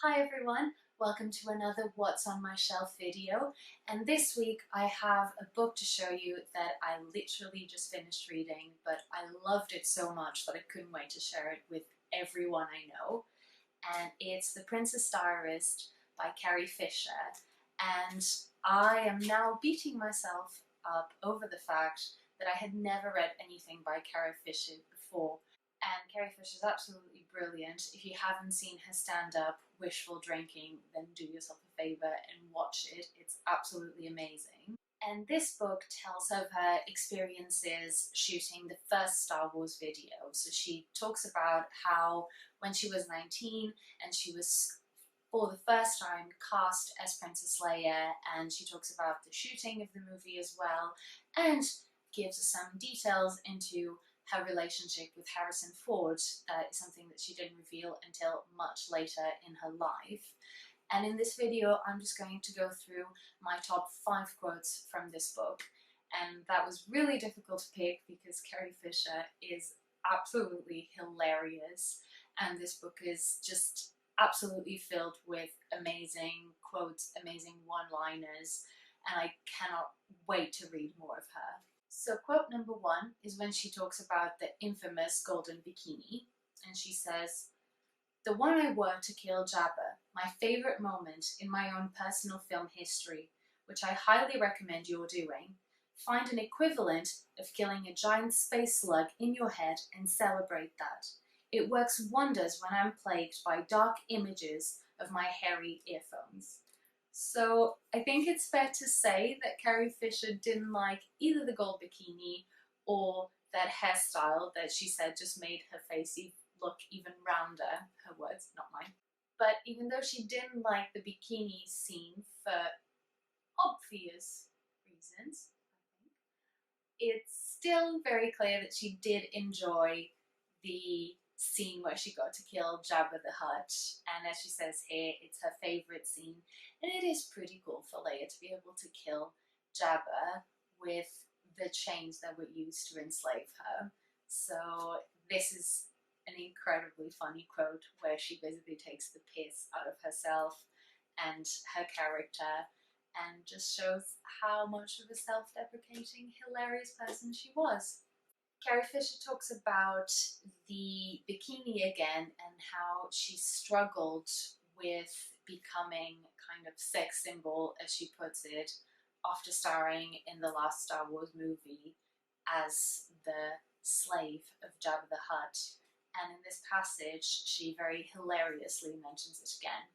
Hi everyone, welcome to another What's on My Shelf video, and this week I have a book to show you that I literally just finished reading, but I loved it so much that I couldn't wait to share it with everyone I know, and it's The Princess Diarist by Carrie Fisher, and I am now beating myself up over the fact that I had never read anything by Carrie Fisher before. And Carrie Fisher is absolutely brilliant. If you haven't seen her stand-up, Wishful Drinking, then do yourself a favour and watch it. It's absolutely amazing. And this book tells of her experiences shooting the first Star Wars video. So she talks about how when she was 19 and she was for the first time cast as Princess Leia, and she talks about the shooting of the movie as well, and gives us some details into her relationship with Harrison Ford, something that she didn't reveal until much later in her life. And in this video, I'm just going to go through my top 5 quotes from this book. And that was really difficult to pick because Carrie Fisher is absolutely hilarious. And this book is just absolutely filled with amazing quotes, amazing one-liners. And I cannot wait to read more of her. So quote number 1 is when she talks about the infamous golden bikini, and she says, "The one I wore to kill Jabba, my favourite moment in my own personal film history, which I highly recommend you're doing. Find an equivalent of killing a giant space slug in your head and celebrate that. It works wonders when I'm plagued by dark images of my hairy earphones." So I think it's fair to say that Carrie Fisher didn't like either the gold bikini or that hairstyle that she said just made her face look even rounder. Her words, not mine. But even though she didn't like the bikini scene for obvious reasons, I think, it's still very clear that she did enjoy the scene where she got to kill Jabba the Hutt, and as she says here, it's her favourite scene, and it is pretty cool for Leia to be able to kill Jabba with the chains that were used to enslave her. So this is an incredibly funny quote where she basically takes the piss out of herself and her character and just shows how much of a self-deprecating, hilarious person she was. Carrie Fisher talks about the bikini again and how she struggled with becoming kind of sex symbol, as she puts it, after starring in the last Star Wars movie as the slave of Jabba the Hutt. And in this passage, she very hilariously mentions it again.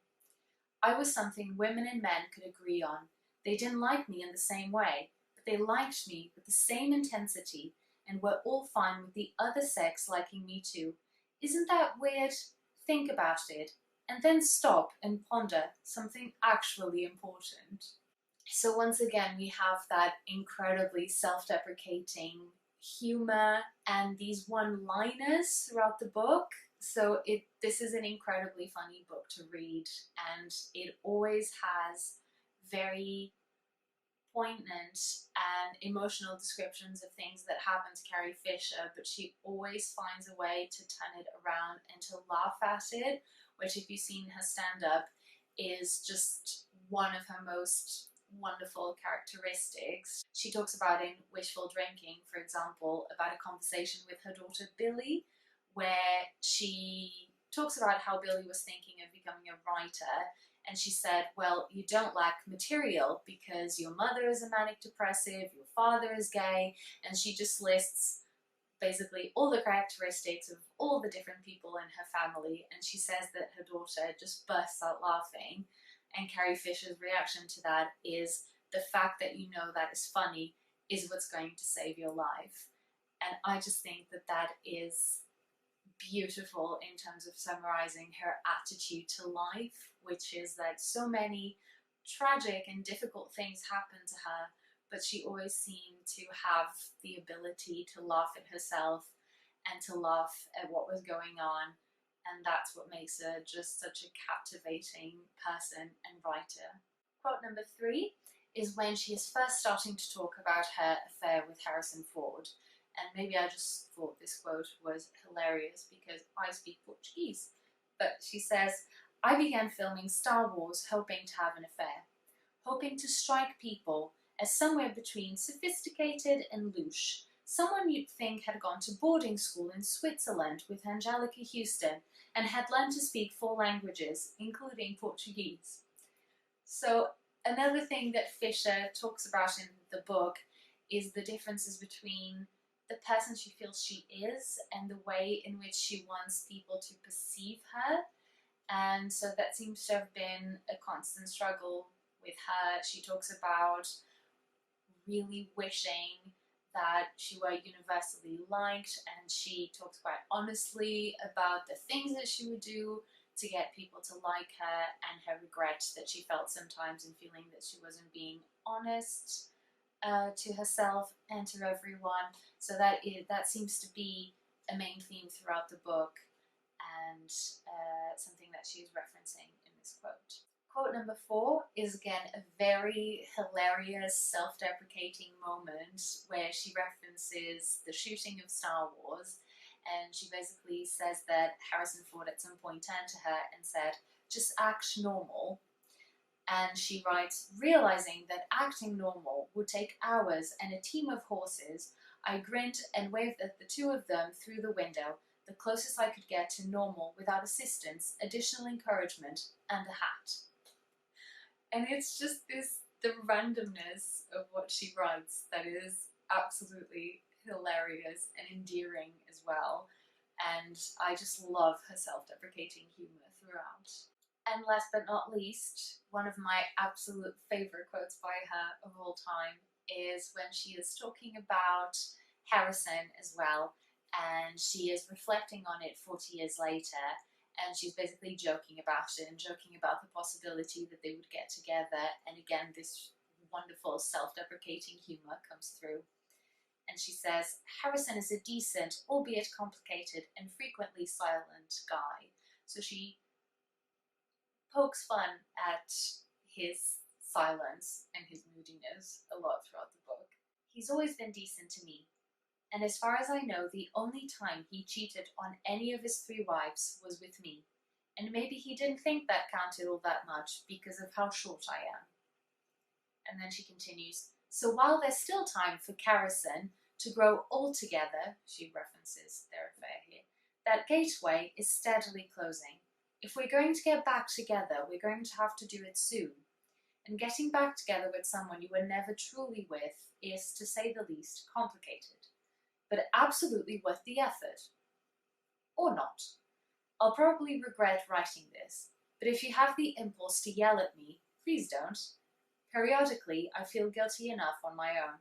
"I was something women and men could agree on. They didn't like me in the same way, but they liked me with the same intensity, and we're all fine with the other sex liking me too. Isn't that weird? Think about it, and then stop and ponder something actually important." So once again, we have that incredibly self-deprecating humor and these one-liners throughout the book. So this is an incredibly funny book to read, and it always has very poignant and emotional descriptions of things that happen to Carrie Fisher, but she always finds a way to turn it around and to laugh at it, which, if you've seen her stand-up, is just one of her most wonderful characteristics. She talks about in Wishful Drinking, for example, about a conversation with her daughter Billy, where she talks about how Billy was thinking of becoming a writer, and she said, well, you don't lack material because your mother is a manic depressive, your father is gay, and she just lists basically all the characteristics of all the different people in her family, and she says that her daughter just bursts out laughing, and Carrie Fisher's reaction to that is the fact that you know that is funny is what's going to save your life. And I just think that that is beautiful in terms of summarizing her attitude to life, which is that so many tragic and difficult things happen to her, but she always seemed to have the ability to laugh at herself and to laugh at what was going on, and that's what makes her just such a captivating person and writer. Quote number 3 is when she is first starting to talk about her affair with Harrison Ford. And maybe I just thought this quote was hilarious because I speak Portuguese. But she says, I began filming Star Wars hoping to have an affair, hoping to strike people as somewhere between sophisticated and louche, someone you'd think had gone to boarding school in Switzerland with Angelica Houston and had learned to speak 4 languages, including Portuguese. So another thing that Fisher talks about in the book is the differences between the person she feels she is and the way in which she wants people to perceive her. And so that seems to have been a constant struggle with her. She talks about really wishing that she were universally liked, and she talks quite honestly about the things that she would do to get people to like her, and her regret that she felt sometimes in feeling that she wasn't being honest to herself and to everyone. So that seems to be a main theme throughout the book, and something that she's referencing in this quote. Quote number 4 is again a very hilarious, self-deprecating moment where she references the shooting of Star Wars, and she basically says that Harrison Ford at some point turned to her and said, "Just act normal." And she writes, "Realizing that acting normal would take hours and a team of horses, I grinned and waved at the 2 of them through the window, the closest I could get to normal without assistance, additional encouragement, and a hat." And it's just the randomness of what she writes that is absolutely hilarious and endearing as well. And I just love her self-deprecating humour throughout. And last but not least, one of my absolute favourite quotes by her of all time is when she is talking about Harrison as well, and she is reflecting on it 40 years later, and she's basically joking about it and joking about the possibility that they would get together, and again this wonderful self-deprecating humour comes through. And she says, "Harrison is a decent, albeit complicated and frequently silent guy." So she pokes fun at his silence and his moodiness a lot throughout the book. "He's always been decent to me, and as far as I know, the only time he cheated on any of his 3 wives was with me, and maybe he didn't think that counted all that much because of how short I am." And then she continues, "So while there's still time for Harrison to grow old together," she references their affair here, "that gateway is steadily closing. If we're going to get back together, we're going to have to do it soon. And getting back together with someone you were never truly with is, to say the least, complicated, but absolutely worth the effort. Or not. I'll probably regret writing this, but if you have the impulse to yell at me, please don't. Periodically, I feel guilty enough on my own.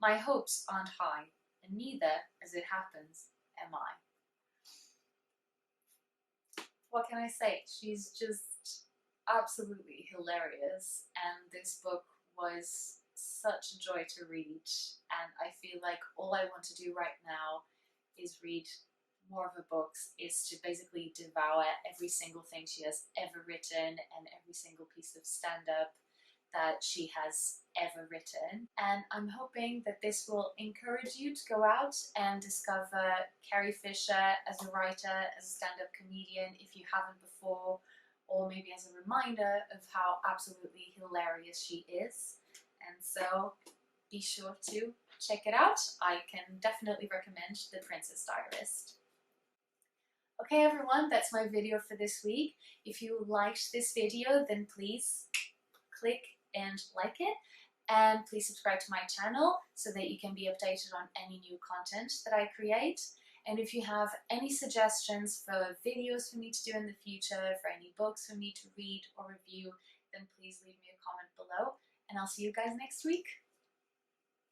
My hopes aren't high, and neither, as it happens, am I." What can I say? She's just absolutely hilarious, and this book was such a joy to read, and I feel like all I want to do right now is read more of her books, is to basically devour every single thing she has ever written and every single piece of stand-up that she has ever written. And I'm hoping that this will encourage you to go out and discover Carrie Fisher as a writer, as a stand-up comedian if you haven't before, or maybe as a reminder of how absolutely hilarious she is. And so be sure to check it out. I can definitely recommend The Princess Diarist. Okay everyone, that's my video for this week. If you liked this video, then please click and like it, and please subscribe to my channel so that you can be updated on any new content that I create. And if you have any suggestions for videos for me to do in the future, for any books for me to read or review, then please leave me a comment below, and I'll see you guys next week.